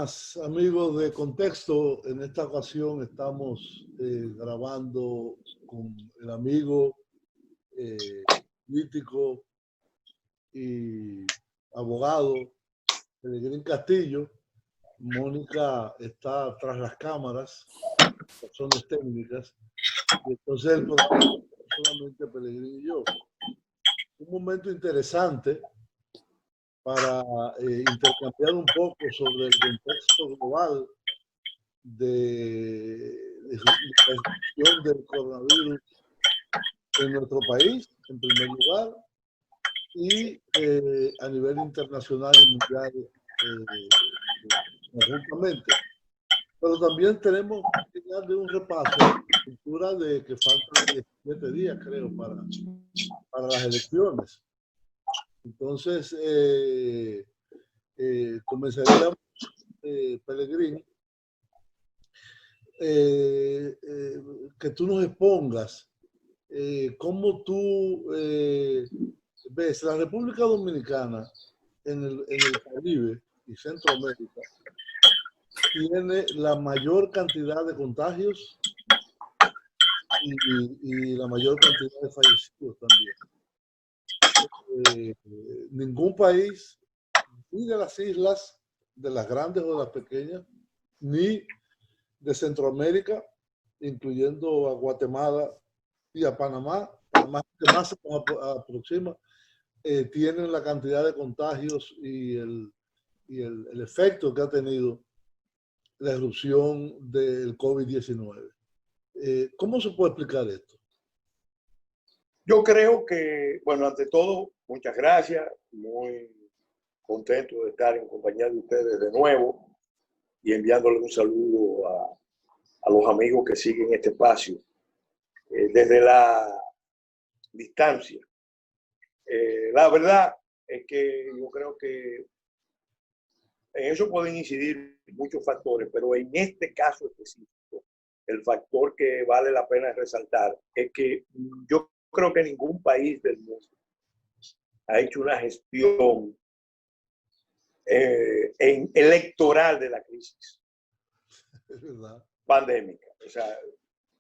buenas amigos de Contexto. En esta ocasión estamos grabando con el amigo político y abogado Pelegrín Castillo. Mónica está tras las cámaras, por razones técnicas, y entonces el programa solamente Pelegrín y yo. Un momento interesante para intercambiar un poco sobre el contexto global de la gestión del coronavirus en nuestro país, en primer lugar, y a nivel internacional y mundial conjuntamente. Pero también tenemos que darle un repaso a la cultura de que faltan 17 días, creo, para las elecciones. Entonces, comenzaríamos, Pelegrín, que tú nos expongas cómo tú ves la República Dominicana en el Caribe y Centroamérica tiene la mayor cantidad de contagios y la mayor cantidad de fallecidos también. Ningún país, ni de las islas, de las grandes o de las pequeñas, ni de Centroamérica, incluyendo a Guatemala y a Panamá que más se aproxima, tienen la cantidad de contagios y el efecto que ha tenido la erupción del COVID-19. ¿Cómo se puede explicar esto? Yo creo que, bueno, ante todo, muchas gracias. Muy contento de estar en compañía de ustedes de nuevo y enviándole un saludo a los amigos que siguen este espacio desde la distancia. La verdad es que yo creo que en eso pueden incidir muchos factores, pero en este caso específico, el factor que vale la pena resaltar es que yo creo que ningún país del mundo ha hecho una gestión electoral de la crisis pandémica. O sea,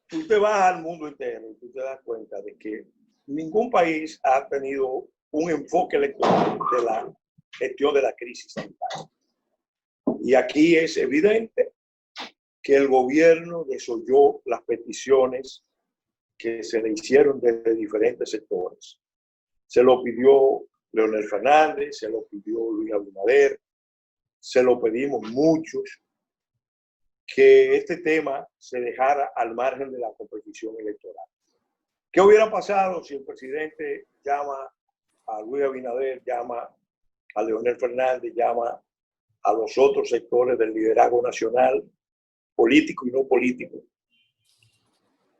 tú te vas al mundo entero y tú te das cuenta de que ningún país ha tenido un enfoque electoral de la gestión de la crisis sanitaria. Y aquí es evidente que el gobierno desoyó las peticiones que se le hicieron desde diferentes sectores. Se lo pidió Leonel Fernández, se lo pidió Luis Abinader, se lo pedimos muchos, que este tema se dejara al margen de la competición electoral. ¿Qué hubiera pasado si el presidente llama a Luis Abinader, llama a Leonel Fernández, llama a los otros sectores del liderazgo nacional, político y no político,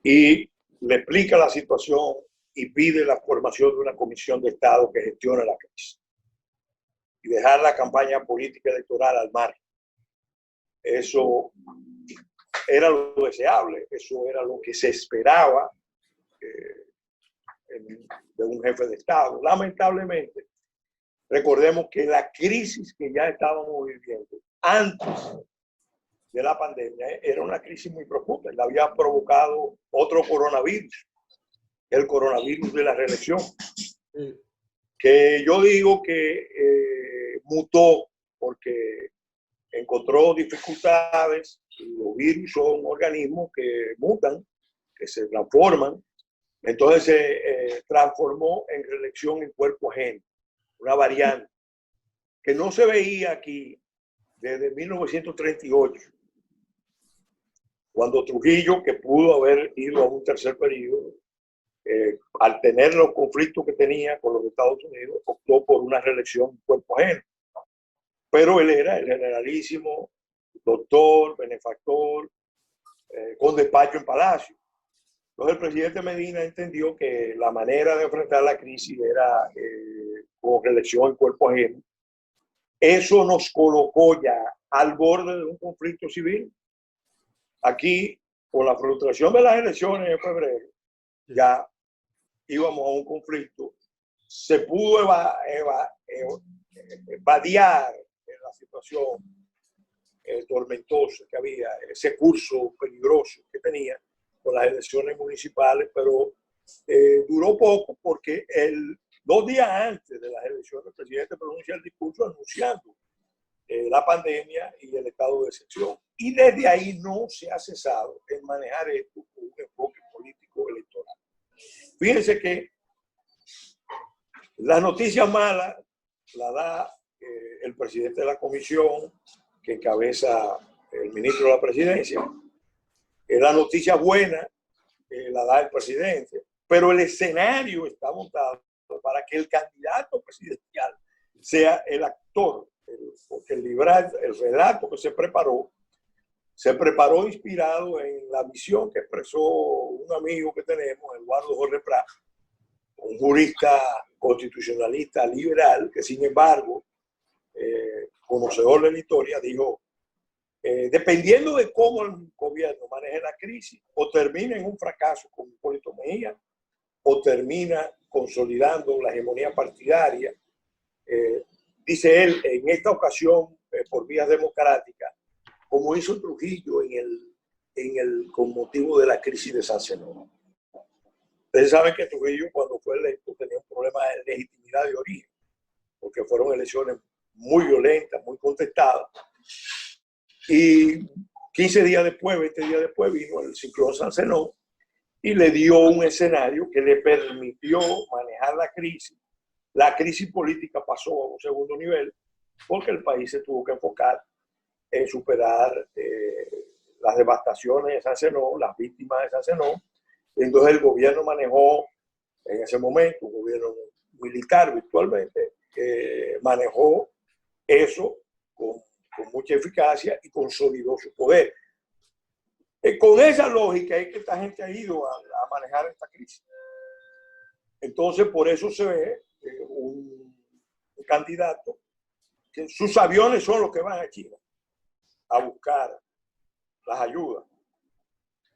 y le explica la situación y pide la formación de una comisión de Estado que gestione la crisis y dejar la campaña política electoral al margen? Eso era lo deseable, eso era lo que se esperaba de un jefe de Estado. Lamentablemente, recordemos que la crisis que ya estábamos viviendo antes de la pandemia era una crisis muy profunda. La había provocado otro coronavirus, el coronavirus de la reelección, que yo digo que mutó porque encontró dificultades. Los virus son organismos que mutan, que se transforman. Entonces se transformó en reelección en cuerpo ajeno, una variante que no se veía aquí desde 1938, cuando Trujillo, que pudo haber ido a un tercer periodo, al tener los conflictos que tenía con los Estados Unidos, optó por una reelección en cuerpo ajeno. Pero él era el generalísimo, doctor, benefactor, con despacho en Palacio. Entonces el presidente Medina entendió que la manera de enfrentar la crisis era con reelección en cuerpo ajeno. Eso nos colocó ya al borde de un conflicto civil. Aquí, con la frustración de las elecciones en febrero, ya íbamos a un conflicto. Se pudo vadear en la situación tormentosa que había, ese curso peligroso que tenía con las elecciones municipales, pero duró poco porque 2 días antes de las elecciones el presidente pronuncia el discurso anunciando la pandemia y el estado de excepción. Y desde ahí no se ha cesado en manejar esto con un enfoque político electoral. Fíjense que las noticias malas la da el presidente de la comisión que encabeza el ministro de la presidencia. La noticia buena la da el presidente, pero el escenario está montado para que el candidato presidencial sea el actor, porque el relato que se preparó inspirado en la visión que expresó un amigo que tenemos, Eduardo Jorge Prat, un jurista constitucionalista liberal que sin embargo, conocedor de la historia, dijo, dependiendo de cómo el gobierno maneje la crisis, o termina en un fracaso con Hipólito Mejía, o termina consolidando la hegemonía partidaria. Dice él, en esta ocasión, por vías democráticas, como hizo Trujillo con motivo de la crisis de San Zenón. Ustedes saben que Trujillo, cuando fue electo, tenía un problema de legitimidad de origen, porque fueron elecciones muy violentas, muy contestadas. Y 15 días después, 20 días después, vino el ciclón San Zenón y le dio un escenario que le permitió manejar la crisis. La crisis política pasó a un segundo nivel porque el país se tuvo que enfocar en superar las devastaciones de San Zenón, las víctimas de San Zenón. Entonces el gobierno manejó, en ese momento, un gobierno militar virtualmente, manejó eso con mucha eficacia y consolidó su poder. Con esa lógica es que esta gente ha ido a manejar esta crisis. Entonces, por eso se ve un candidato que sus aviones son los que van a China a buscar las ayudas.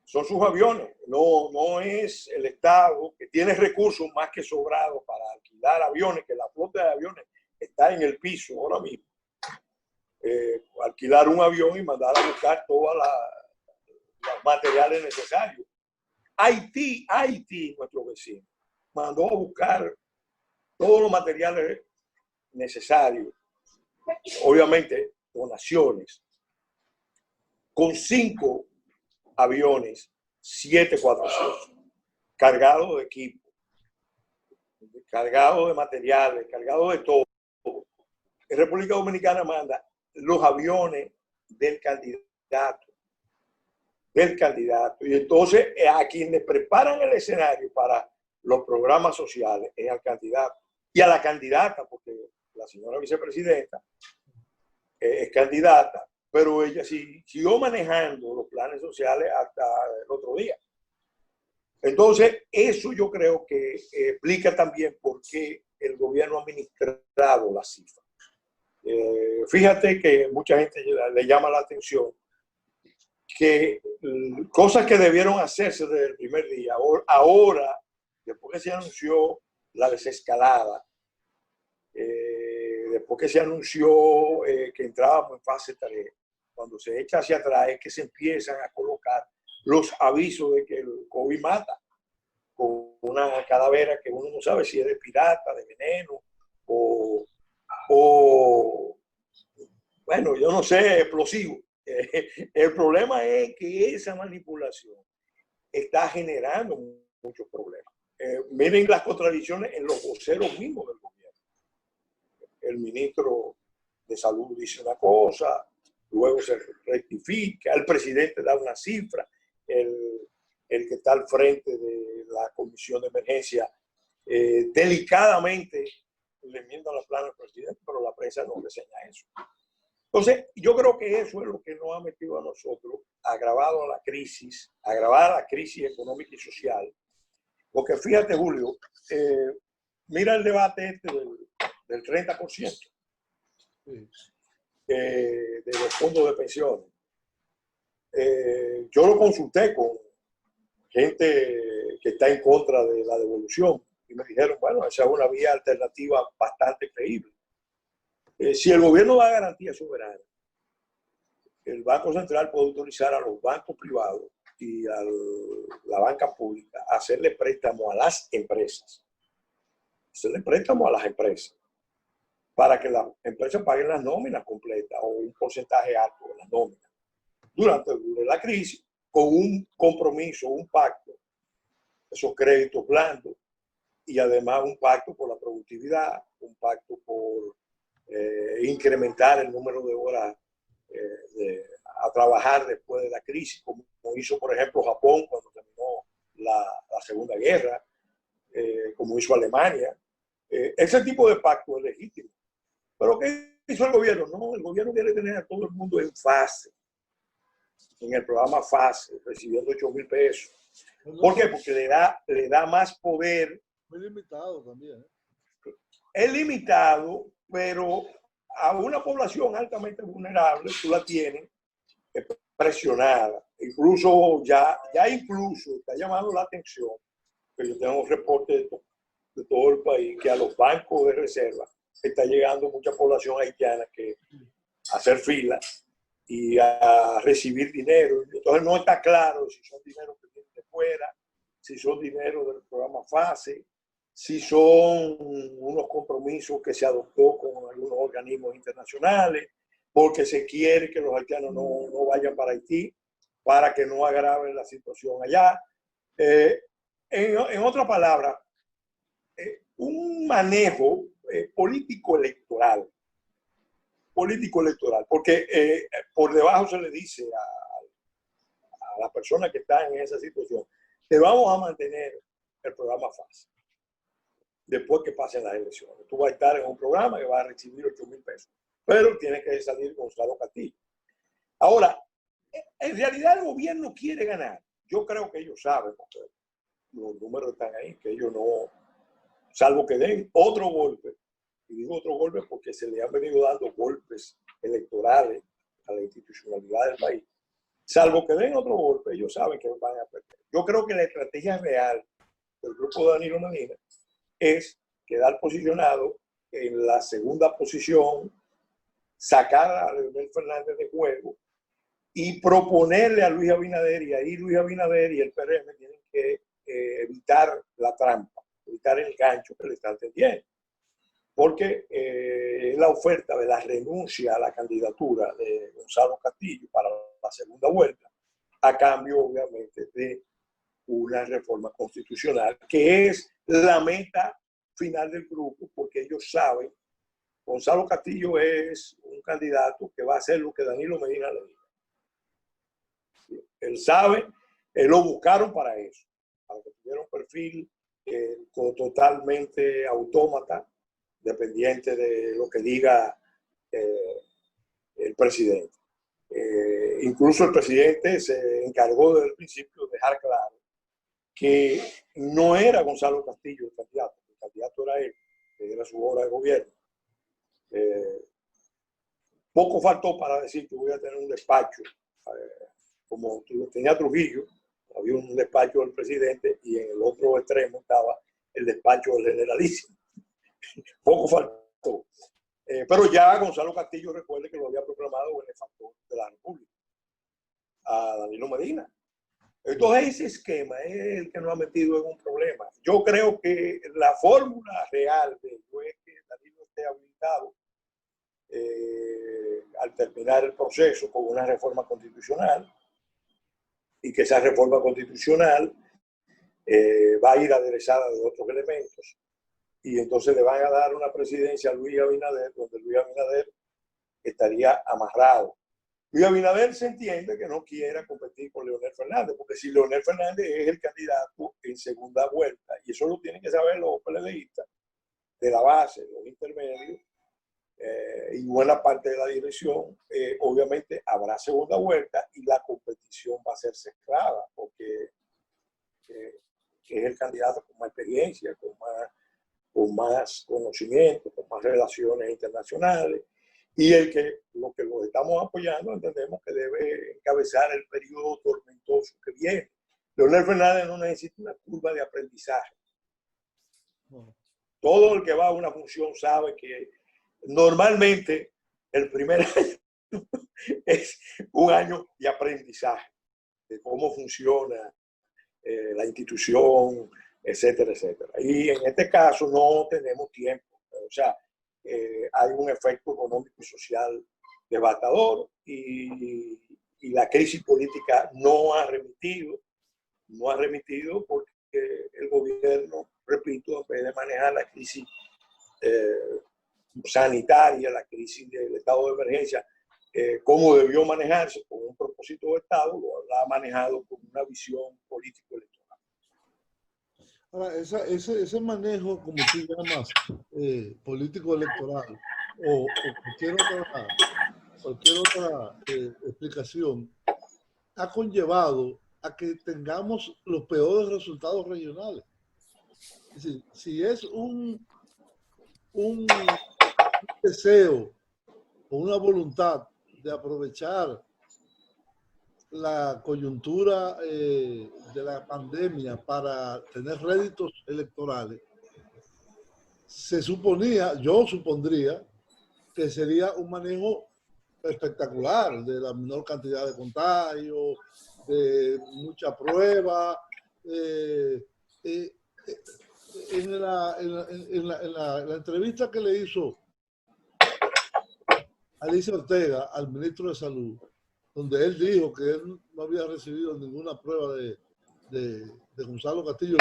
Son sus aviones, no es el Estado que tiene recursos más que sobrados para alquilar aviones, que la flota de aviones está en el piso ahora mismo. Alquilar un avión y mandar a buscar todos los materiales necesarios. Haití, nuestro vecino, mandó a buscar todos los materiales necesarios, obviamente donaciones, con 5 aviones 747, cargados de equipo, cargados de materiales, cargados de todo. En República Dominicana manda los aviones del candidato. Y entonces a quienes preparan el escenario para los programas sociales es al candidato y a la candidata, porque la señora vicepresidenta es candidata, pero ella siguió manejando los planes sociales hasta el otro día. Entonces, eso yo creo que explica también por qué el gobierno ha administrado la cifra. Fíjate que mucha gente le llama la atención que cosas que debieron hacerse desde el primer día, ahora, después que se anunció la desescalada, después que se anunció que entrábamos en fase 3, cuando se echa hacia atrás es que se empiezan a colocar los avisos de que el COVID mata, con una calavera que uno no sabe si es de pirata, de veneno o bueno, yo no sé, explosivo. El problema es que esa manipulación está generando muchos problemas. Miren las contradicciones en los voceros mismos del gobierno. El ministro de Salud dice una cosa, luego se rectifica, el presidente da una cifra, el que está al frente de la comisión de emergencia delicadamente le enmienda la plana al presidente, pero la prensa no reseña eso. Entonces, yo creo que eso es lo que nos ha metido a nosotros, agravada la crisis económica y social. Porque fíjate, Julio, mira el debate del 30% de los fondos de pensiones. Yo lo consulté con gente que está en contra de la devolución y me dijeron, bueno, esa es una vía alternativa bastante creíble. Si el gobierno da garantía soberana, el Banco Central puede autorizar a los bancos privados y a la banca pública a hacerle préstamo a las empresas. Hacerle préstamo a las empresas para que las empresas paguen las nóminas completas o un porcentaje alto de las nóminas durante la crisis, con un compromiso, un pacto, esos créditos blandos, y además un pacto por la productividad, un pacto por incrementar el número de horas a trabajar después de la crisis, como hizo, por ejemplo, Japón cuando terminó la Segunda Guerra, como hizo Alemania. Ese tipo de pacto es legítimo. Pero ¿qué hizo el gobierno? No, el gobierno quiere tener a todo el mundo en fase, en el programa FASE, recibiendo 8,000 pesos. ¿Por qué? Porque le da más poder. Muy limitado también. Es limitado, pero a una población altamente vulnerable tú la tienes presionada. Incluso ya incluso está llamando la atención, que yo tengo reportes de todo el país, que a los bancos de reserva está llegando mucha población haitiana que a hacer fila y a recibir dinero. Entonces no está claro si son dinero que vienen de fuera, si son dinero del programa FASE, si son unos compromisos que se adoptó con algunos organismos internacionales, porque se quiere que los haitianos no vayan para Haití, para que no agraven la situación allá. En otras palabras, un manejo político-electoral, porque por debajo se le dice a la persona que está en esa situación, te vamos a mantener el programa FASE después que pasen las elecciones. Tú vas a estar en un programa que va a recibir 8,000 pesos, pero tienes que salir Gonzalo Castillo. Ahora, en realidad el gobierno quiere ganar. Yo creo que ellos saben, porque los números están ahí, que ellos no, salvo que den otro golpe, y digo otro golpe porque se le han venido dando golpes electorales a la institucionalidad del país, salvo que den otro golpe, ellos saben que van a perder. Yo creo que la estrategia real del grupo de Danilo Medina es quedar posicionado en la segunda posición, sacar a Leonel Fernández de juego y proponerle a Luis Abinader, y ahí Luis Abinader y el PRM tienen que evitar la trampa, evitar el gancho que le están tendiendo. Porque la oferta de la renuncia a la candidatura de Gonzalo Castillo para la segunda vuelta, a cambio, obviamente, de una reforma constitucional, que es la meta final del grupo, porque ellos saben, Gonzalo Castillo es un candidato que va a hacer lo que Danilo Medina le diga. Él sabe, lo buscaron para eso, para que tuviera un perfil totalmente autómata, dependiente de lo que diga el presidente. Incluso el presidente se encargó desde el principio de dejar claro que no era Gonzalo Castillo el candidato era él, que era su obra de gobierno. Poco faltó para decir que voy a tener un despacho, como tenía Trujillo, había un despacho del presidente y en el otro extremo estaba el despacho del generalísimo. Poco faltó. Pero ya Gonzalo Castillo, recuerde que lo había proclamado benefactor de la República a Danilo Medina. Entonces ese esquema es el que nos ha metido en un problema. Yo creo que la fórmula real de ello es que Danilo esté habilitado al terminar el proceso con una reforma constitucional y que esa reforma constitucional va a ir aderezada de otros elementos y entonces le van a dar una presidencia a Luis Abinader, donde Luis Abinader estaría amarrado. Luis Abinader se entiende que no quiera competir con Leonel Fernández, porque si Leonel Fernández es el candidato en segunda vuelta, y eso lo tienen que saber los PLDistas de la base, los intermedios, y buena parte de la dirección, obviamente habrá segunda vuelta y la competición va a ser cerrada, porque es el candidato con más experiencia, con más conocimiento, con más relaciones internacionales, y lo que los estamos apoyando entendemos que debe encabezar el periodo tormentoso que viene. Leonel Fernández no necesita una curva de aprendizaje. Todo el que va a una función sabe que normalmente el primer año es un año de aprendizaje de cómo funciona la institución, etcétera, etcétera. Y en este caso no tenemos tiempo. O sea, hay un efecto económico y social devastador y la crisis política no ha remitido porque el gobierno, repito, en vez de manejar la crisis sanitaria, la crisis del estado de emergencia, como debió manejarse con un propósito de Estado, lo ha manejado con una visión político-electoral. Ahora, ese manejo, como tú llamas, político-electoral o cualquier otra explicación, ha conllevado a que tengamos los peores resultados regionales. Es decir, si es un deseo o una voluntad de aprovechar la coyuntura de la pandemia para tener réditos electorales, yo supondría que sería un manejo espectacular de la menor cantidad de contagios, de mucha prueba. En la entrevista que le hizo Alicia Ortega al ministro de Salud, donde él dijo que él no había recibido ninguna prueba de Gonzalo Castillo,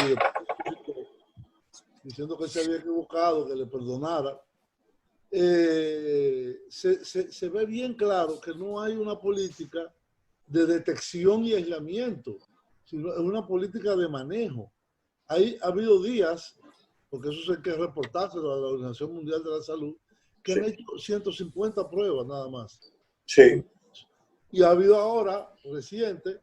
diciendo que se había equivocado, que le perdonara, se ve bien claro que no hay una política de detección y aislamiento, sino es una política de manejo. Ha habido días, porque eso hay que reportárselo a la Organización Mundial de la Salud, que han hecho 150 pruebas nada más. Sí. Y ha habido ahora, reciente,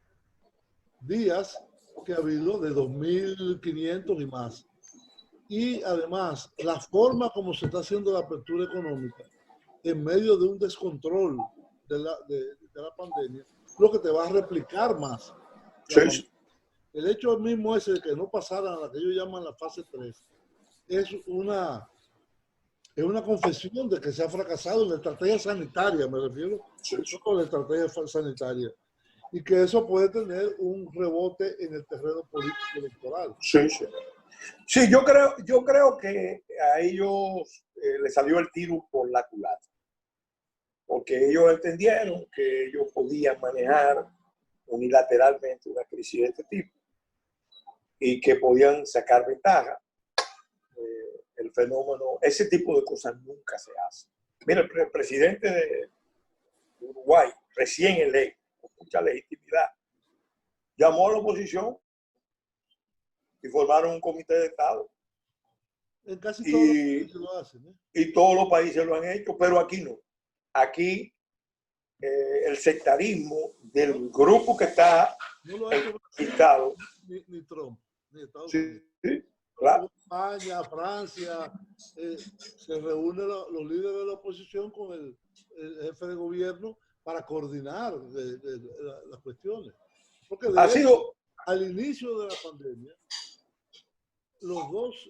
días que ha habido de 2.500 y más. Y además, la forma como se está haciendo la apertura económica en medio de un descontrol de la pandemia, lo que te va a replicar más. Sí. El hecho mismo ese de que no pasaran a la que ellos llaman la fase 3 es una confesión de que se ha fracasado en la estrategia sanitaria, me refiero a la estrategia sanitaria, y que eso puede tener un rebote en el terreno político electoral. Sí, sí. Sí, yo creo que a ellos les salió el tiro por la culata, porque ellos entendieron que ellos podían manejar unilateralmente una crisis de este tipo y que podían sacar ventaja. El fenómeno, ese tipo de cosas nunca se hace. Mira, el presidente de Uruguay, recién electo, con mucha legitimidad, llamó a la oposición y formaron un comité de Estado. En casi todos los países lo hacen, y todos los países lo han hecho, pero aquí no. Aquí el sectarismo del grupo que está no lo ha hecho ni Trump, ni Estados Unidos. Sí, claro. España, Francia, se reúnen los líderes de la oposición con el jefe de gobierno para coordinar las cuestiones. Porque al inicio de la pandemia, los dos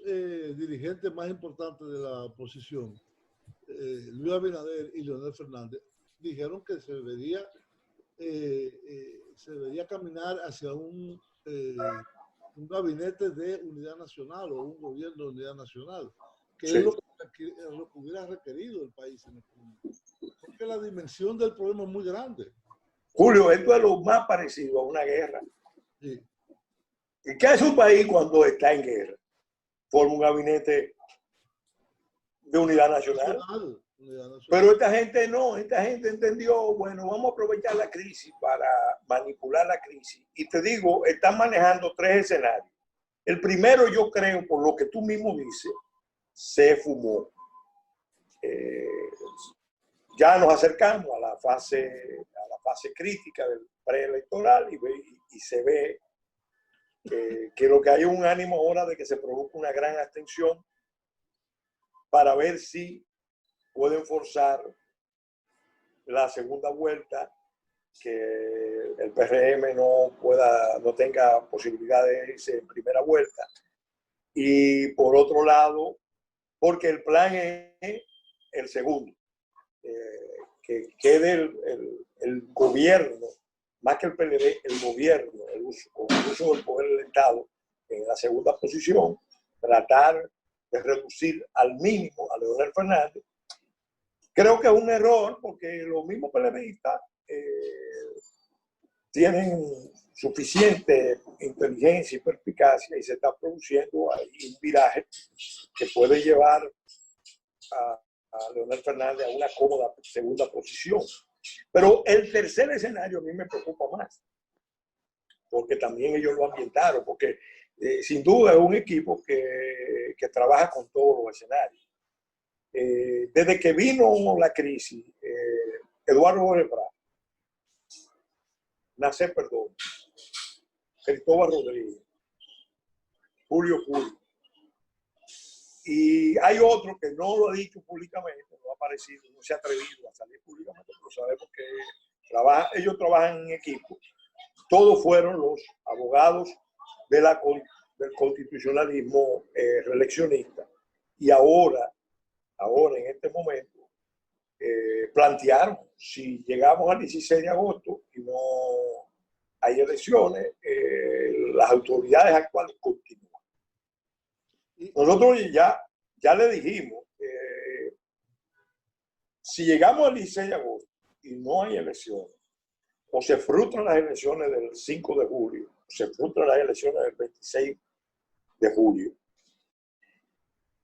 dirigentes más importantes de la oposición, Luis Abinader y Leonel Fernández, dijeron que se debería caminar hacia un gabinete de unidad nacional o un gobierno de unidad nacional, que es lo que hubiera requerido el país en este momento. Porque la dimensión del problema es muy grande. Julio, esto es lo más parecido a una guerra. Sí. ¿Y qué hace un país cuando está en guerra? Forma un gabinete de unidad nacional. Pero esta gente no, esta gente entendió, bueno, vamos a aprovechar la crisis para manipular la crisis. Y te digo, están manejando tres escenarios. El primero, yo creo, por lo que tú mismo dices, se fumó. Ya nos acercamos a la fase crítica del preelectoral y se ve que lo que hay es un ánimo ahora de que se produzca una gran abstención para ver si pueden forzar la segunda vuelta, que el PRM no tenga posibilidad de irse en primera vuelta. Y por otro lado, porque el plan es el segundo, que quede el gobierno, más que el PLD, el gobierno, con el uso del poder del Estado en la segunda posición, tratar de reducir al mínimo a Leonel Fernández. Creo que es un error porque los mismos PLDistas tienen suficiente inteligencia y perspicacia y se está produciendo ahí un viraje que puede llevar a Leonel Fernández a una cómoda segunda posición. Pero el tercer escenario a mí me preocupa más, porque también ellos lo ambientaron, porque sin duda es un equipo que trabaja con todos los escenarios. Desde que vino la crisis, Eduardo Jorge Prat, Nacer Perdón, Cristóbal Rodríguez, Julio Julio, y hay otro que no lo ha dicho públicamente, no ha aparecido, no se ha atrevido a salir públicamente, pero sabemos que ellos trabajan en equipo. Todos fueron los abogados del constitucionalismo reeleccionista. Y ahora, en este momento, plantearon, si llegamos al 16 de agosto y no hay elecciones, las autoridades actuales continúan. Nosotros ya le dijimos, si llegamos al 16 de agosto y no hay elecciones, o se frustran las elecciones del 5 de julio, o se frustran las elecciones del 26 de julio,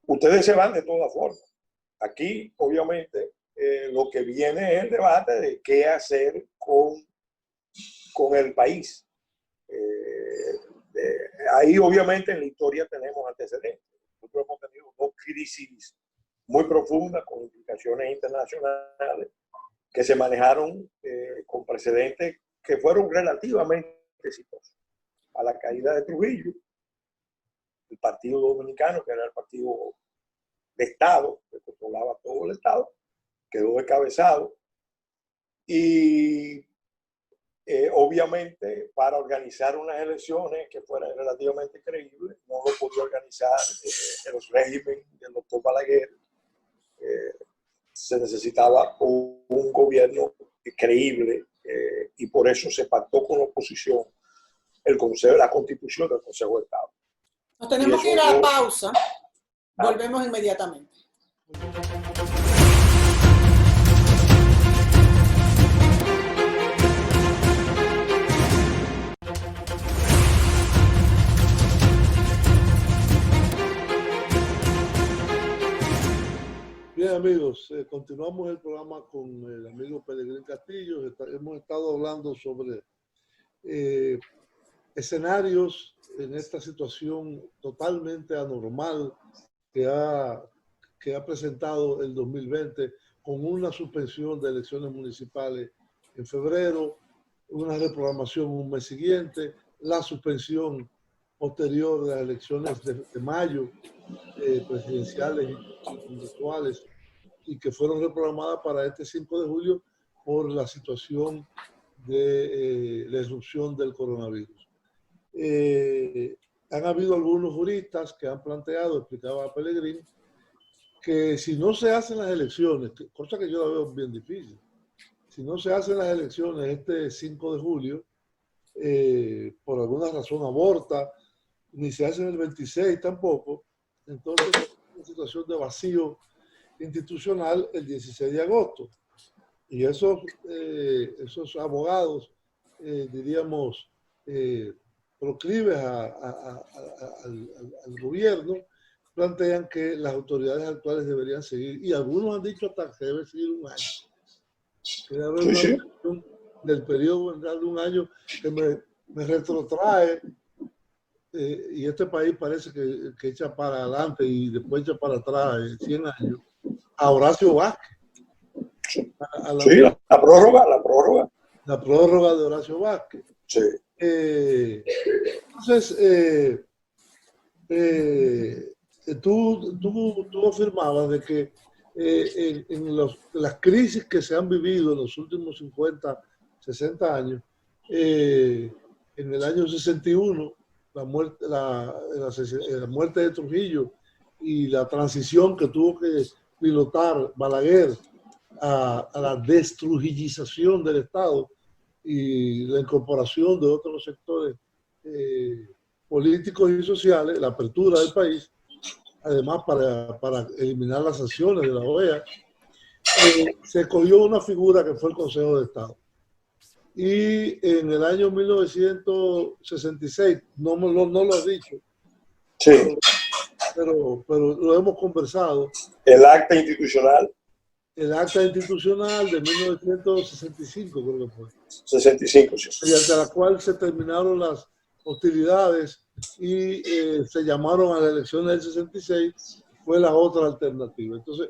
ustedes se van de todas formas. Aquí, obviamente, lo que viene es el debate de qué hacer con el país. Ahí, obviamente, en la historia tenemos antecedentes. Nosotros hemos tenido dos crisis muy profundas con implicaciones internacionales que se manejaron con precedentes que fueron relativamente exitosos. A la caída de Trujillo, el Partido Dominicano, que era el partido de Estado, que controlaba todo el Estado, quedó descabezado y obviamente para organizar unas elecciones que fueran relativamente creíbles, no lo podía organizar el régimen del doctor Balaguer. Se necesitaba un gobierno creíble y por eso se pactó con la oposición la constitución del Consejo de Estado. Nos tenemos que ir a la pausa. Volvemos inmediatamente. Bien, amigos, continuamos el programa con el amigo Pelegrín Castillo. Hemos estado hablando sobre escenarios en esta situación totalmente anormal que ha presentado el 2020, con una suspensión de elecciones municipales en febrero, una reprogramación un mes siguiente, la suspensión posterior de las elecciones de mayo, presidenciales y virtuales, y que fueron reprogramadas para este 5 de julio por la situación de la irrupción del coronavirus. Han habido algunos juristas que han planteado, explicaba Pelegrín, que si no se hacen las elecciones, cosa que yo la veo bien difícil, si no se hacen las elecciones este 5 de julio, por alguna razón aborta, ni se hacen el 26 tampoco, entonces es una situación de vacío institucional el 16 de agosto. Y esos abogados, diríamos, proclives al gobierno, plantean que las autoridades actuales deberían seguir, y algunos han dicho hasta que debe seguir un año. Que debe haber una elección del periodo ventral de un año que me retrotrae, y este país parece que echa para adelante y después echa para atrás 100 años, a Horacio Vázquez. La prórroga. La prórroga de Horacio Vázquez. Sí. Entonces, tú afirmabas de que en las crisis que se han vivido en los últimos 50, 60 años, en el año 61, la muerte de Trujillo y la transición que tuvo que pilotar Balaguer a la destrujillización del Estado y la incorporación de otros sectores políticos y sociales, la apertura del país, además para eliminar las sanciones de la OEA, se escogió una figura que fue el Consejo de Estado. Y en el año 1966, no lo has dicho, Sí. pero lo hemos conversado. El acta institucional. El acta institucional de 1965, creo que fue. 65, sí. Mediante la cual se terminaron las hostilidades y se llamaron a las elecciones del 66, fue la otra alternativa. Entonces,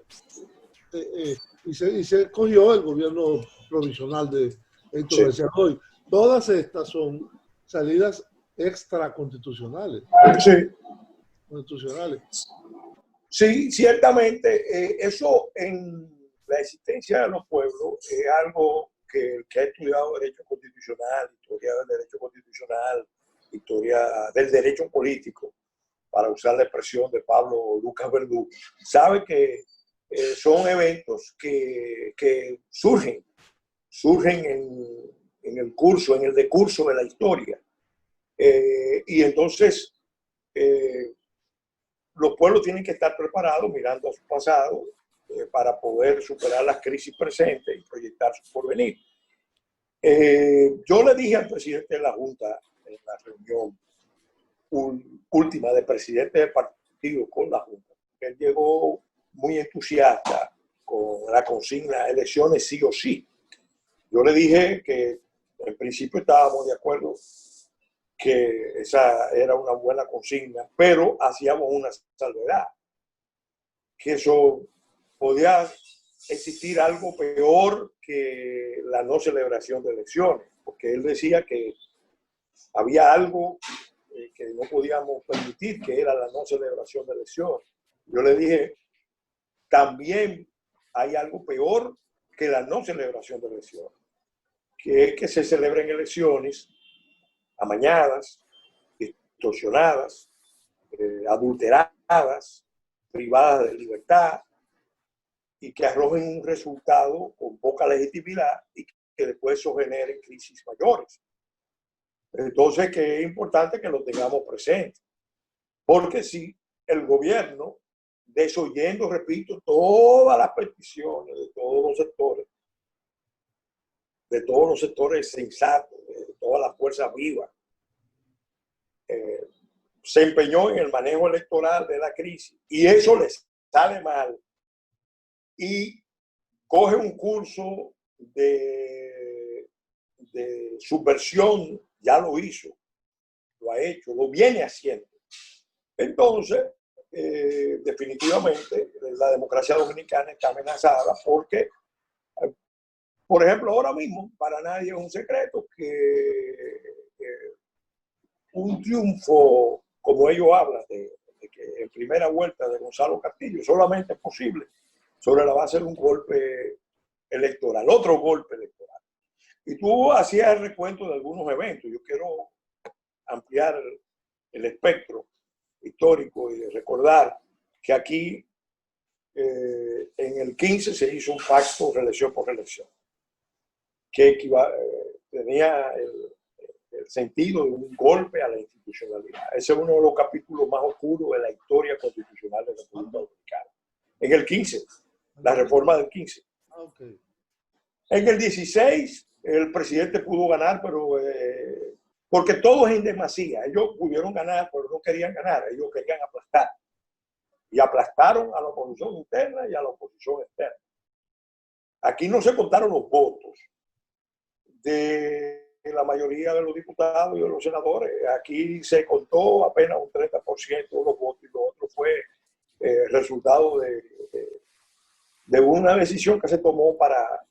y se escogió el gobierno provisional de Héctor García Godoy. Todas estas son salidas extraconstitucionales. Sí. Constitucionales. Sí, ciertamente, eso en la existencia de los pueblos es algo que el que ha estudiado derecho constitucional, historia del derecho constitucional, historia del derecho político, para usar la expresión de Pablo Lucas Verdú, sabe que son eventos que surgen en el curso, en el decurso de la historia. Y entonces los pueblos tienen que estar preparados mirando a su pasado para poder superar las crisis presentes y proyectar su porvenir. Yo le dije al presidente de la Junta en la reunión última de presidente del partido con la Junta, que él llegó muy entusiasta con la consigna elecciones sí o sí. Yo le dije que en principio estábamos de acuerdo que esa era una buena consigna, pero hacíamos una salvedad, que eso podía existir algo peor que la no celebración de elecciones, porque él decía que había algo que no podíamos permitir, que era la no celebración de elecciones. Yo le dije, también hay algo peor que la no celebración de elecciones, que es que se celebren elecciones amañadas, distorsionadas, adulteradas, privadas de libertad, y que arrojen un resultado con poca legitimidad y que después eso genere crisis mayores. Entonces, que es importante que lo tengamos presente, porque si el gobierno, desoyendo, repito, todas las peticiones de todos los sectores sensatos, de todas las fuerzas vivas, se empeñó en el manejo electoral de la crisis y eso les sale mal y coge un curso de subversión, ya lo hizo, lo ha hecho, lo viene haciendo. Entonces, definitivamente, la democracia dominicana está amenazada porque, por ejemplo, ahora mismo, para nadie es un secreto que un triunfo, como ellos hablan, de que en primera vuelta de Gonzalo Castillo solamente es posible sobre la base de un golpe electoral, otro golpe electoral. Y tú hacías el recuento de algunos eventos. Yo quiero ampliar el espectro histórico y recordar que aquí en el 15 se hizo un pacto reelección por reelección que tenía el sentido de un golpe a la institucionalidad. Ese es uno de los capítulos más oscuros de la historia constitucional de la República Dominicana. En el 15, la reforma del 15. Okay. En el 16, el presidente pudo ganar, pero porque todo es en demasía. Ellos pudieron ganar, pero no querían ganar. Ellos querían aplastar. Y aplastaron a la oposición interna y a la oposición externa. Aquí no se contaron los votos de la mayoría de los diputados y de los senadores. Aquí se contó apenas un 30% de los votos y lo otro fue resultado de una decisión que se tomó para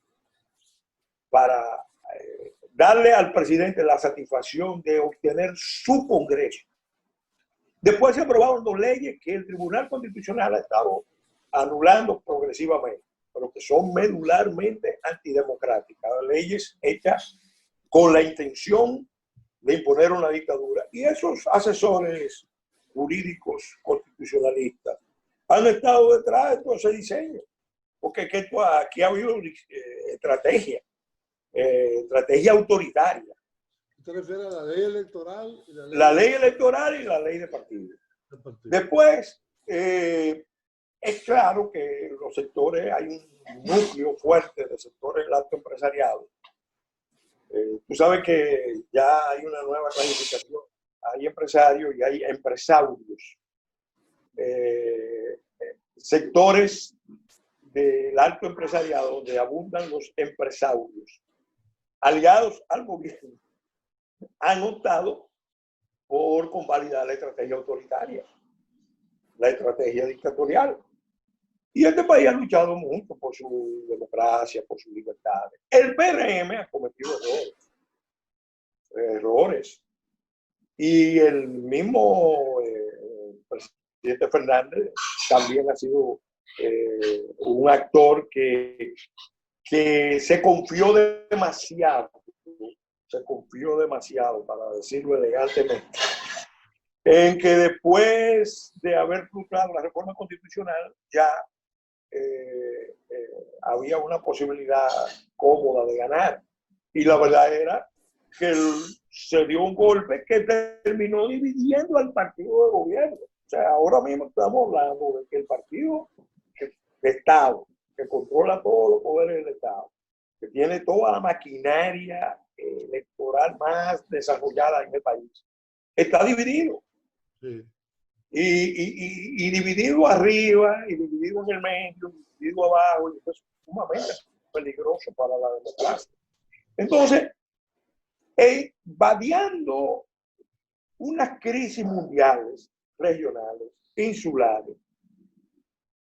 darle al presidente la satisfacción de obtener su Congreso. Después se aprobaron 2 leyes que el Tribunal Constitucional ha estado anulando progresivamente, pero que son medularmente antidemocráticas, leyes hechas con la intención de imponer una dictadura. Y esos asesores jurídicos constitucionalistas han estado detrás de todo ese diseño. porque aquí ha habido estrategia autoritaria. ¿Usted refiere a la ley electoral? Y la ley electoral y la ley de partidos. Después, es claro que los sectores, hay un núcleo fuerte de sectores del alto empresariado. Tú sabes que ya hay una nueva clasificación. Hay empresarios y hay empresarios. Sectores del alto empresariado donde abundan los empresarios aliados al gobierno han optado por convalidar la estrategia autoritaria, la estrategia dictatorial. Y este país ha luchado mucho por su democracia, por sus libertades. El PRM ha cometido errores. Y el mismo presidente Fernández también ha sido un actor que se confió demasiado. Se confió demasiado, para decirlo elegantemente, en que después de haber frustrado la reforma constitucional ya había una posibilidad cómoda de ganar. Y la verdad era que se dio un golpe que terminó dividiendo al partido de gobierno. O sea, ahora mismo estamos hablando de que el partido de Estado, que controla todos los poderes del Estado, que tiene toda la maquinaria electoral más desarrollada en el país, está dividido. Sí. Y dividido arriba, y dividido en el medio, y dividido abajo, y eso es sumamente peligroso para la democracia. Entonces, vadeando unas crisis mundiales, regionales, insulares,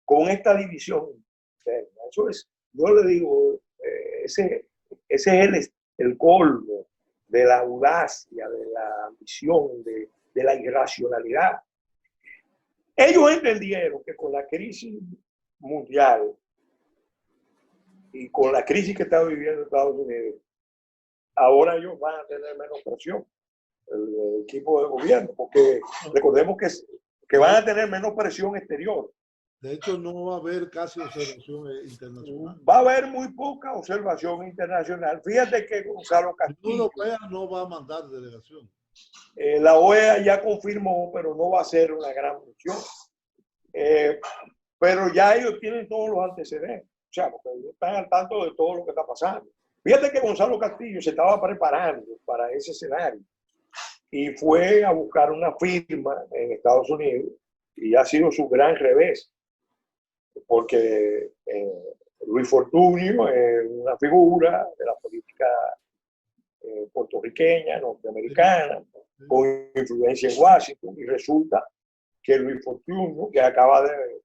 con esta división interna. Eso es, yo le digo, ese es el colmo de la audacia, de la ambición, de la irracionalidad. Ellos entendieron que con la crisis mundial y con la crisis que está viviendo Estados Unidos, ahora ellos van a tener menos presión, el equipo de gobierno, porque recordemos que van a tener menos presión exterior. De hecho, no va a haber casi observación internacional. Va a haber muy poca observación internacional. Fíjate que Gonzalo Castillo... La OEA no va a mandar delegación. La OEA ya confirmó, pero no va a ser una gran misión. Pero ya ellos tienen todos los antecedentes. O sea, porque ellos están al tanto de todo lo que está pasando. Fíjate que Gonzalo Castillo se estaba preparando para ese escenario y fue a buscar una firma en Estados Unidos y ha sido su gran revés. Porque Luis Fortuño es una figura de la política puertorriqueña, norteamericana, con influencia en Washington, y resulta que Luis Fortuño, que acaba de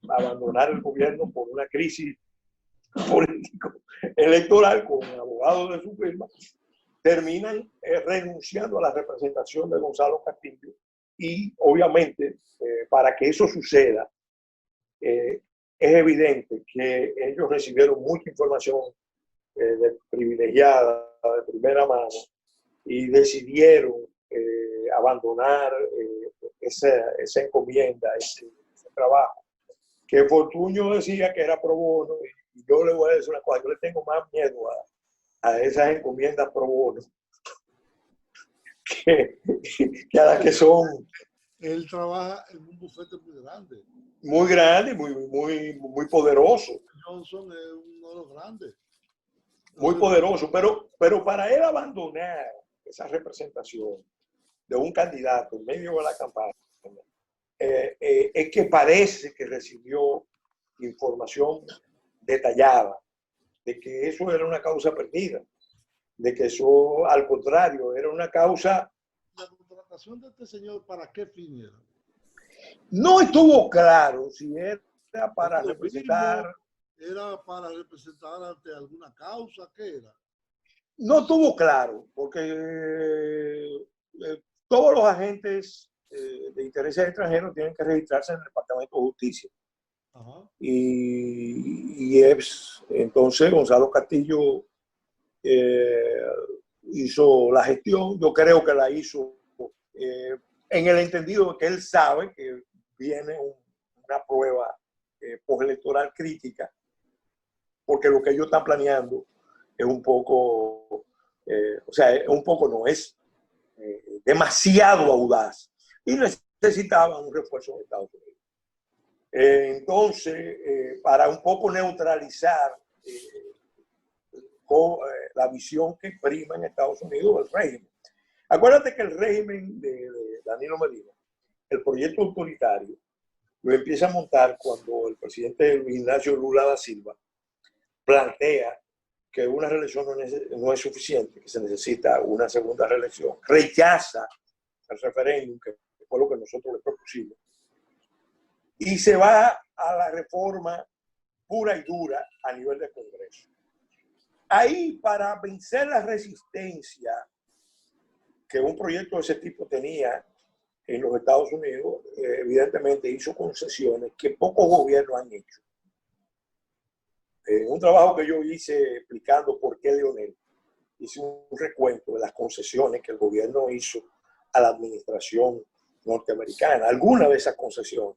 abandonar el gobierno por una crisis político-electoral con abogados de su firma, terminan renunciando a la representación de Gonzalo Castillo. Y obviamente, para que eso suceda, es evidente que ellos recibieron mucha información privilegiada, de primera mano, y decidieron abandonar esa encomienda, ese trabajo, que Fortuño decía que era pro bono, y yo le voy a decir una cosa, yo le tengo más miedo a esas encomiendas pro bono que a las que son. Él trabaja en un bufete muy grande. Muy grande, muy poderoso. Johnson es uno de los grandes. Muy poderoso, pero para él abandonar esa representación de un candidato en medio de la campaña, es que parece que recibió información detallada de que eso era una causa perdida, de que eso, al contrario, era una causa... ¿La contratación de este señor para qué fin era? No estuvo claro si era para representar... ¿Era para representar ante alguna causa? ¿Qué era? No estuvo claro, porque todos los agentes de intereses extranjeros tienen que registrarse en el Departamento de Justicia. Ajá. Y entonces Gonzalo Castillo hizo la gestión. Yo creo que la hizo en el entendido de que él sabe que viene una prueba postelectoral crítica, porque lo que ellos están planeando es un poco, o sea, un poco no, es demasiado audaz y necesitaban un refuerzo de Estados Unidos. Entonces, para un poco neutralizar la visión que prima en Estados Unidos el régimen. Acuérdate que el régimen de Danilo Medina, el proyecto autoritario, lo empieza a montar cuando el presidente Luis Ignacio Lula da Silva plantea que una reelección no es suficiente, que se necesita una segunda reelección. Rechaza el referéndum, que fue lo que nosotros le propusimos, y se va a la reforma pura y dura a nivel de Congreso. Ahí, para vencer la resistencia que un proyecto de ese tipo tenía en los Estados Unidos, evidentemente hizo concesiones que pocos gobiernos han hecho. Un trabajo que yo hice explicando por qué Leonel, hice un recuento de las concesiones que el gobierno hizo a la administración norteamericana, algunas de esas concesiones,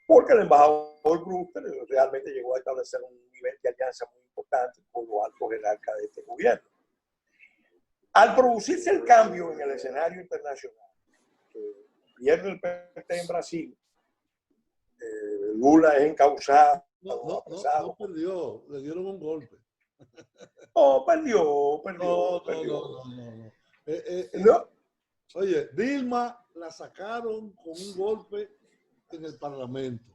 porque el embajador Brewster realmente llegó a establecer un nivel de alianza muy importante con los altos jerarcas de este gobierno. Al producirse el cambio en el escenario internacional, que pierde el PT en Brasil, Lula es encausado. No perdió, le dieron un golpe. Oh, perdió. No. Oye, Dilma la sacaron con un golpe en el Parlamento,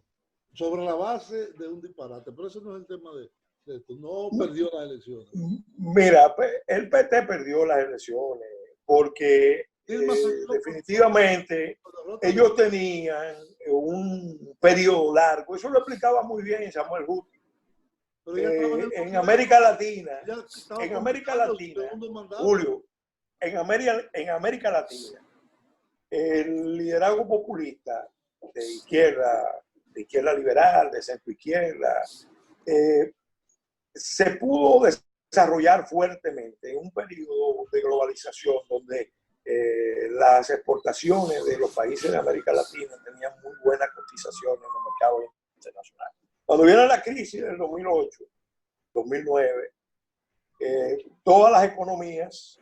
sobre la base de un disparate, pero eso no es el tema de esto. No perdió las elecciones. Mira, el PT perdió las elecciones porque definitivamente ellos tenían un periodo largo. Eso lo explicaba muy bien Samuel Hutti. En América Latina, Julio, en América Latina, el liderazgo populista de izquierda liberal, de centro izquierda, se pudo desarrollar fuertemente en un periodo de globalización donde las exportaciones de los países de América Latina tenían muy buena cotización en los mercados internacionales. Cuando viene la crisis del 2008, 2009, todas las economías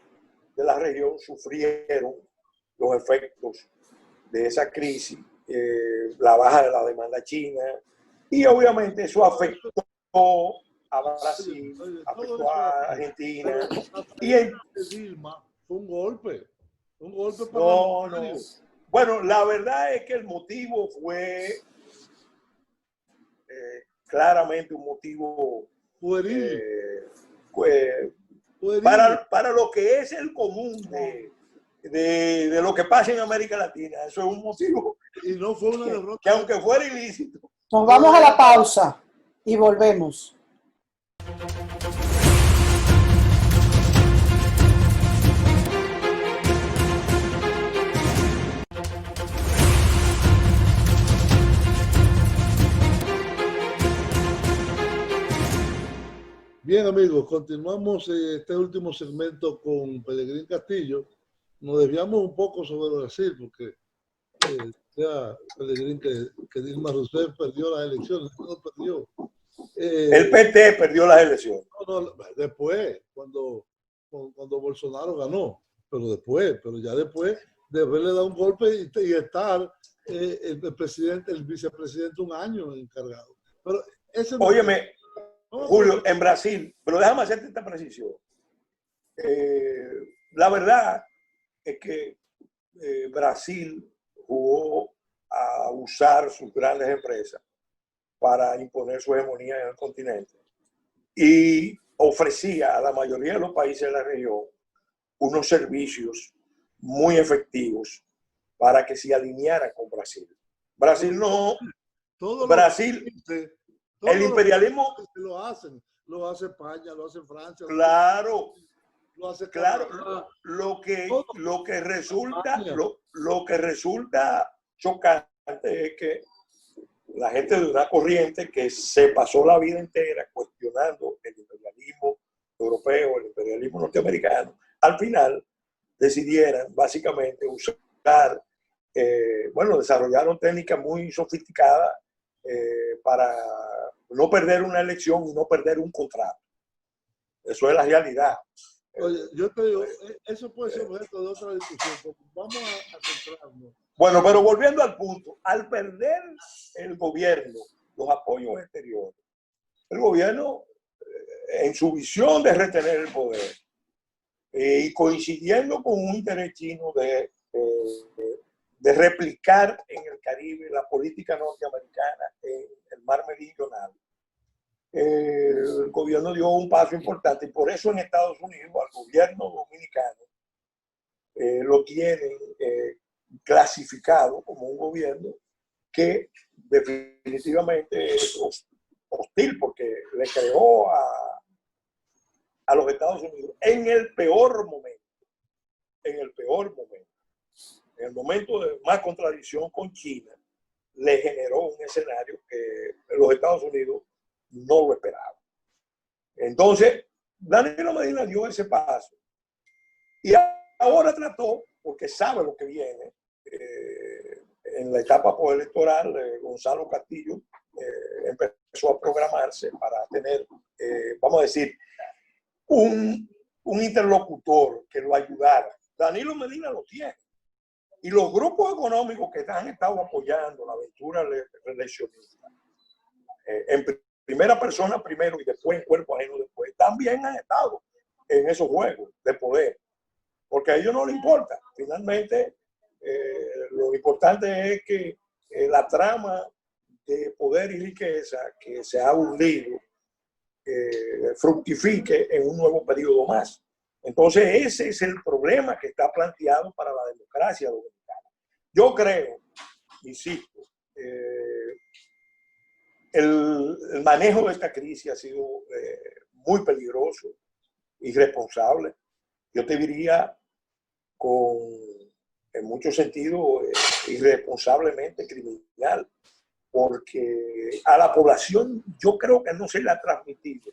de la región sufrieron los efectos de esa crisis, la baja de la demanda china, y obviamente eso afectó a Brasil, afectó a Argentina. Y Dilma fue un golpe para no. Bueno, la verdad es que el motivo fue claramente un motivo para lo que es el común de lo que pasa en América Latina. Eso es un motivo. Y no fue una derrota. Que aunque fuera ilícito. Nos vamos a la pausa y volvemos. Bien, amigos, continuamos este último segmento con Pelegrín Castillo. Nos desviamos un poco sobre Brasil, porque ya Pelegrín que Dilma Rousseff perdió las elecciones, no perdió. El PT perdió las elecciones. No, después, cuando Bolsonaro ganó, pero ya después de haberle dado un golpe y estar el vicepresidente un año encargado. Pero ese no. Óyeme, Julio, en Brasil, pero déjame hacerte esta precisión. La verdad es que Brasil jugó a usar sus grandes empresas para imponer su hegemonía en el continente y ofrecía a la mayoría de los países de la región unos servicios muy efectivos para que se alinearan con Brasil. Brasil no. Brasil. El imperialismo lo hace España, lo hace Francia. Claro, lo hace claro. Lo que resulta chocante es que la gente de una corriente que se pasó la vida entera cuestionando el imperialismo europeo, el imperialismo norteamericano, al final decidieran básicamente usar, desarrollaron técnicas muy sofisticadas para no perder una elección y no perder un contrato. Eso es la realidad. Oye, yo te digo, eso puede ser objeto de otra discusión, porque vamos a centrarnos. Bueno, pero volviendo al punto, al perder el gobierno los apoyos exteriores, el gobierno, en su visión de retener el poder y coincidiendo con un interés chino de replicar en el Caribe la política norteamericana en el mar meridional, el gobierno dio un paso importante y por eso en Estados Unidos al gobierno dominicano lo tienen clasificado como un gobierno que definitivamente es hostil porque le creó a los Estados Unidos en el peor momento, en el momento de más contradicción con China, le generó un escenario que los Estados Unidos no lo esperaban. Entonces, Danilo Medina dio ese paso y ahora trató, porque sabe lo que viene, en la etapa postelectoral, Gonzalo Castillo empezó a programarse para tener, vamos a decir, un interlocutor que lo ayudara. Danilo Medina lo tiene. Y los grupos económicos que han estado apoyando la aventura reeleccionista, en primera persona primero y después en cuerpo ajeno después, también han estado en esos juegos de poder. Porque a ellos no les importa. Finalmente, lo importante es que la trama de poder y riqueza que se ha hundido fructifique en un nuevo periodo más. Entonces, ese es el problema que está planteado para la democracia dominicana. Yo creo, insisto, el manejo de esta crisis ha sido muy peligroso, irresponsable. Yo te diría, en muchos sentidos, irresponsablemente criminal, porque a la población yo creo que no se le ha transmitido.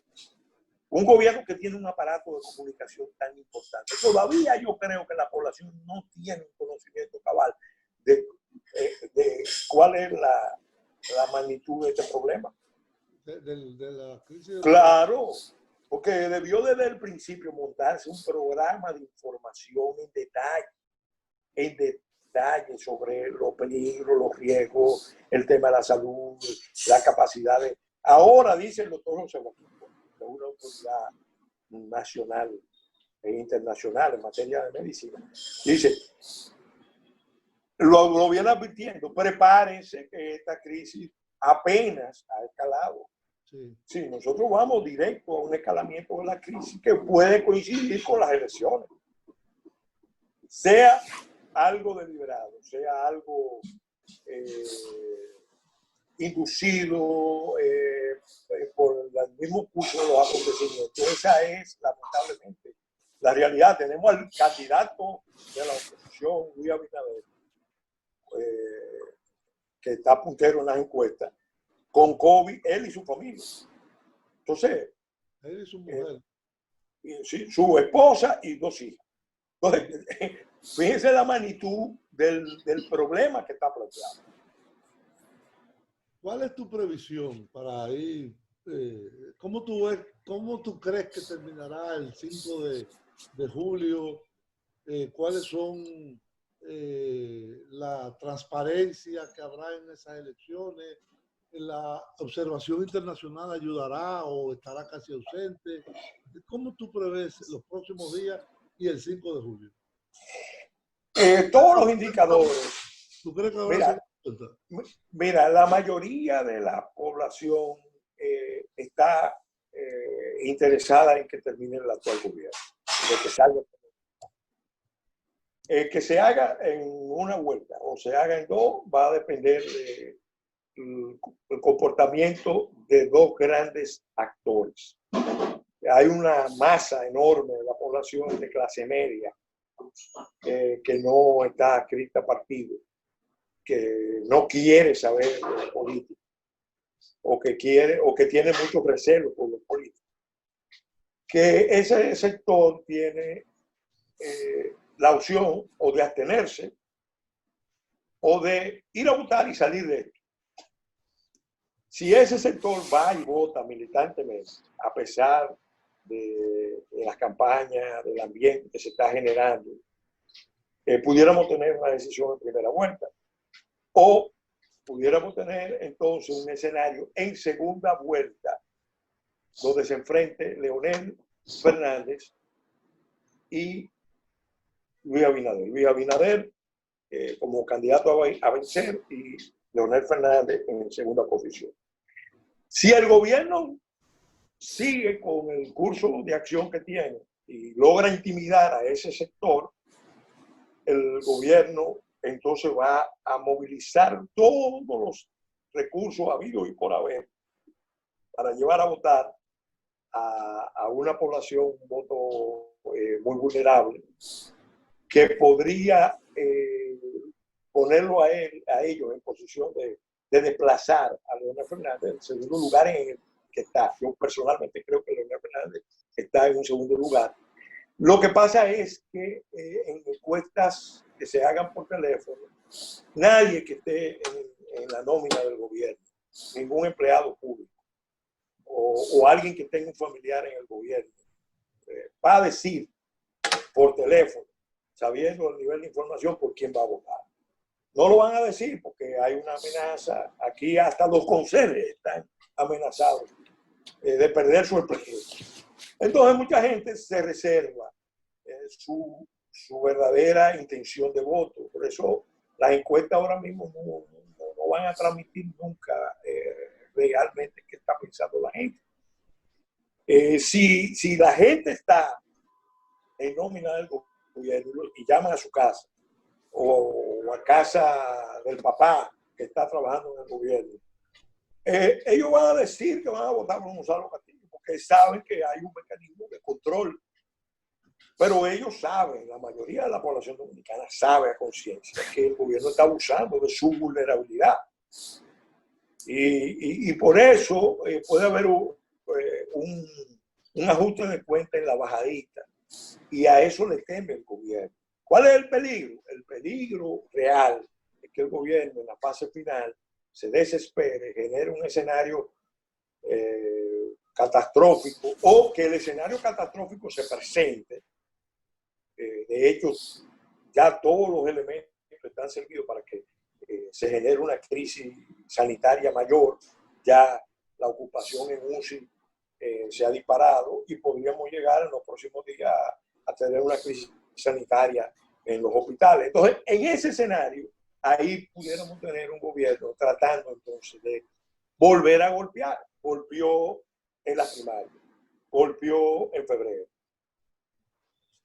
Un gobierno que tiene un aparato de comunicación tan importante, todavía yo creo que la población no tiene un conocimiento cabal de cuál es la magnitud de este problema. De la crisis. Claro, porque debió desde el principio montarse un programa de información en detalle sobre los peligros, los riesgos, el tema de la salud, la capacidad de... Ahora dice el doctor José Joaquín, de una autoridad nacional e internacional en materia de medicina, dice, lo viene advirtiendo, prepárense que esta crisis apenas ha escalado. Sí, nosotros vamos directo a un escalamiento de la crisis que puede coincidir con las elecciones. Sea algo deliberado, sea algo inducido por el mismo curso de los acontecimientos. Esa es, lamentablemente, la realidad. Tenemos al candidato de la oposición, Luis Abinader, que está puntero en las encuestas, con COVID, él y su familia. Entonces, él y su mujer. Sí, su esposa y 2 hijos. Entonces, fíjense la magnitud del problema que está planteado. ¿Cuál es tu previsión para ir? ¿Cómo tú crees que terminará el 5 de julio? ¿Cuáles son la transparencia que habrá en esas elecciones? ¿La observación internacional ayudará o estará casi ausente? ¿Cómo tú prevés los próximos días y el 5 de julio? Todos los indicadores. ¿Tú crees que habrá? Mira, la mayoría de la población está interesada en que termine el actual gobierno. Que se haga en una vuelta o se haga en 2 va a depender del comportamiento de 2 grandes actores. Hay una masa enorme de la población de clase media que no está adscrita a partido, que no quiere saber de política o que tiene mucho recelo por los políticos. Que ese sector tiene la opción o de abstenerse o de ir a votar y salir de esto. Si ese sector va y vota militantemente, a pesar de las campañas, del ambiente que se está generando, pudiéramos tener una decisión en primera vuelta. O pudiéramos tener entonces un escenario en segunda vuelta, donde se enfrente Leonel Fernández y Luis Abinader. Luis Abinader como candidato a vencer y Leonel Fernández en segunda posición. Si el gobierno sigue con el curso de acción que tiene y logra intimidar a ese sector, el gobierno entonces va a movilizar todos los recursos habidos y por haber para llevar a votar a una población, un voto muy vulnerable, que podría ponerlo a ellos en posición de desplazar a Leonel Fernández en segundo lugar en el que está. Yo personalmente creo que Leonel Fernández está en un segundo lugar. Lo que pasa es que en encuestas que se hagan por teléfono, nadie que esté en la nómina del gobierno, ningún empleado público o alguien que tenga un familiar en el gobierno, va a decir por teléfono, sabiendo el nivel de información, por quién va a votar. No lo van a decir porque hay una amenaza. Aquí hasta los conserjes están amenazados de perder su empleo. Entonces mucha gente se reserva su verdadera intención de voto. Por eso las encuestas ahora mismo no van a transmitir nunca realmente qué está pensando la gente. Si la gente está en nómina del gobierno y llaman a su casa o a casa del papá que está trabajando en el gobierno, ellos van a decir que van a votar por Gonzalo Castillo porque saben que hay un mecanismo de control. Pero ellos saben, la mayoría de la población dominicana sabe a conciencia que el gobierno está abusando de su vulnerabilidad. Y por eso puede haber un ajuste de cuenta en la bajadita. Y a eso le teme el gobierno. ¿Cuál es el peligro? El peligro real es que el gobierno en la fase final se desespere, genere un escenario catastrófico o que el escenario catastrófico se presente. De hecho, ya todos los elementos están servidos para que se genere una crisis sanitaria mayor. Ya la ocupación en UCI se ha disparado y podríamos llegar en los próximos días a tener una crisis sanitaria en los hospitales. Entonces, en ese escenario, ahí pudiéramos tener un gobierno tratando entonces de volver a golpear. Golpeó en la primaria, golpeó en febrero.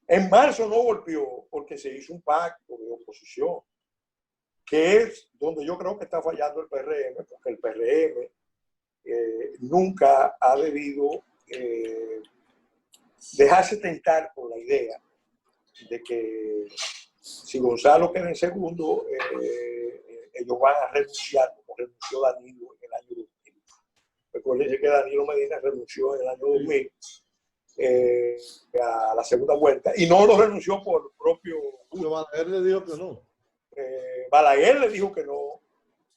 En marzo no golpeó porque se hizo un pacto de oposición, que es donde yo creo que está fallando el PRM, porque el PRM nunca ha debido dejarse tentar por la idea de que si Gonzalo queda en segundo, ellos van a renunciar, como renunció Danilo en el año 2000. Recuerden que Danilo Medina renunció en el año 2000 a la segunda vuelta y no lo renunció por propio gusto. Balaguer le dijo que no. Balaguer le dijo que no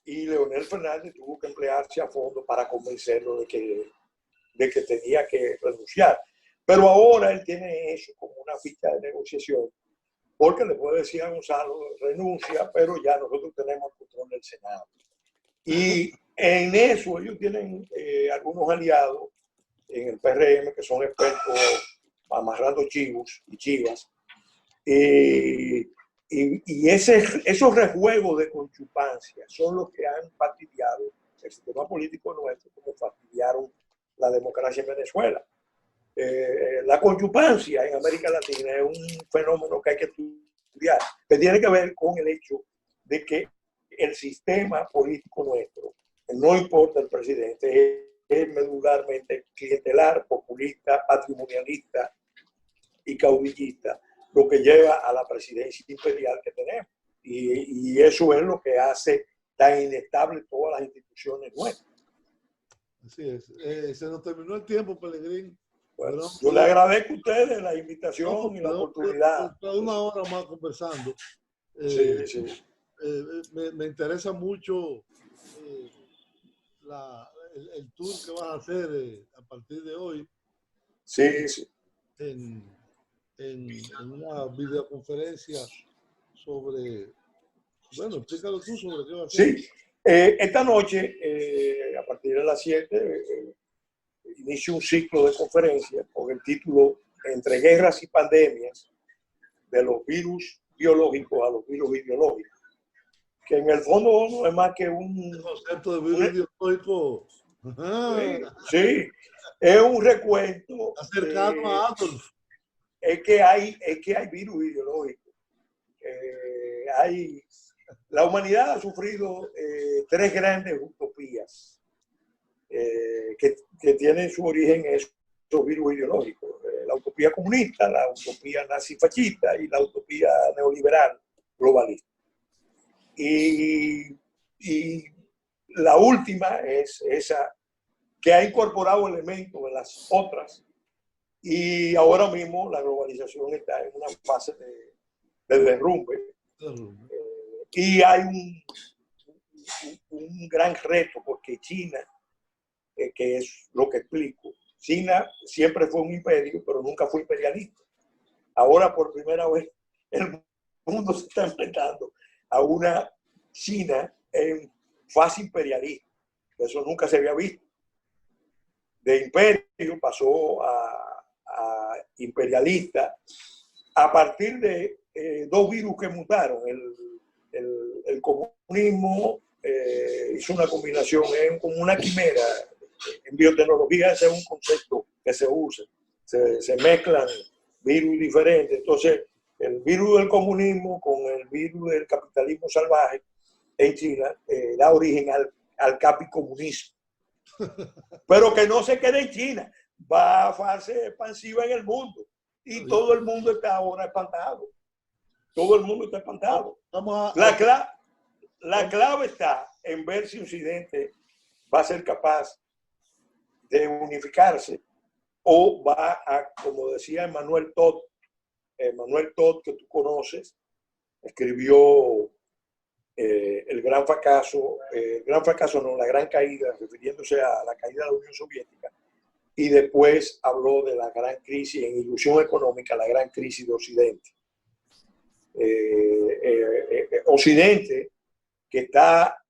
y Leonel Fernández tuvo que emplearse a fondo para convencerlo de que tenía que renunciar. Pero ahora él tiene eso como una ficha de negociación porque le puede decir a Gonzalo renuncia, pero ya nosotros tenemos el control del Senado. Y en eso ellos tienen algunos aliados en el PRM que son expertos amarrando chivos y chivas. Y esos rejuegos de conchupancia son los que han fastidiado el sistema político nuestro, como fastidiaron la democracia en Venezuela. La conchupancia en América Latina es un fenómeno que hay que estudiar, que tiene que ver con el hecho de que el sistema político nuestro, no importa el presidente, es medularmente clientelar, populista, patrimonialista y caudillista, lo que lleva a la presidencia imperial que tenemos. Y eso es lo que hace tan inestable todas las instituciones nuestras. Así es. Se nos terminó el tiempo, Pelegrín. Bueno, yo le agradezco a ustedes la invitación y la oportunidad. Una hora más conversando. Sí. Me interesa mucho el tour que vas a hacer a partir de hoy Sí, sí. en una videoconferencia sobre, bueno, explícalo tú sobre qué va a ser. Sí. Esta noche, a partir de las 7, inicio un ciclo de conferencias con el título Entre guerras y pandemias, de los virus biológicos a los virus ideológicos, que en el fondo no es más que un concepto de virus biológico. Sí, es un recuento Cercano a Adolf. es que hay virus ideológicos. La humanidad ha sufrido 3 grandes utopías que tienen su origen en esos virus ideológicos. La utopía comunista, la utopía nazi-fascista y la utopía neoliberal globalista. Y la última es esa que ha incorporado elementos de las otras, y ahora mismo la globalización está en una fase de derrumbe. Y hay un gran reto, porque China, que es lo que explico, China siempre fue un imperio, pero nunca fue imperialista. Ahora, por primera vez, el mundo se está enfrentando a una China en fase imperialista. Eso nunca se había visto. De imperio pasó a imperialista a partir de 2 virus que mutaron. El comunismo hizo una combinación, es como una quimera. En biotecnología ese es un concepto que se usa. Se mezclan virus diferentes. Entonces, el virus del comunismo con el virus del capitalismo salvaje en China da origen al capicomunismo. Pero que no se quede en China, va a fase expansiva en el mundo. Y todo el mundo está ahora espantado. Todo el mundo está espantado. La clave está en ver si Occidente va a ser capaz de unificarse o va a, como decía Emmanuel Todd, que tú conoces, escribió el gran fracaso no, la gran caída, refiriéndose a la caída de la Unión Soviética, y después habló de la gran crisis en ilusión económica, la gran crisis de Occidente. Occidente, que está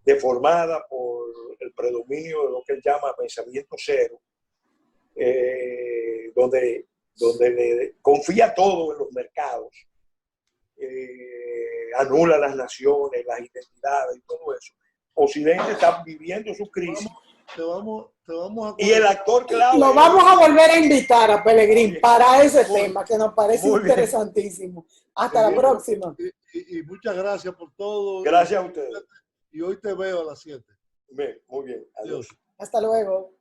deformada por el predominio de lo que él llama pensamiento cero, donde le confía todo en los mercados, anula las naciones, las identidades y todo eso. Occidente está viviendo su crisis. Te vamos a y el actor clave. Lo vamos a volver a invitar a Pelegrín para ese tema que nos parece interesantísimo. Hasta la próxima. Y muchas gracias por todo. Gracias a ustedes. Y hoy te veo a las 7. Bien, muy bien. Adiós. Hasta luego.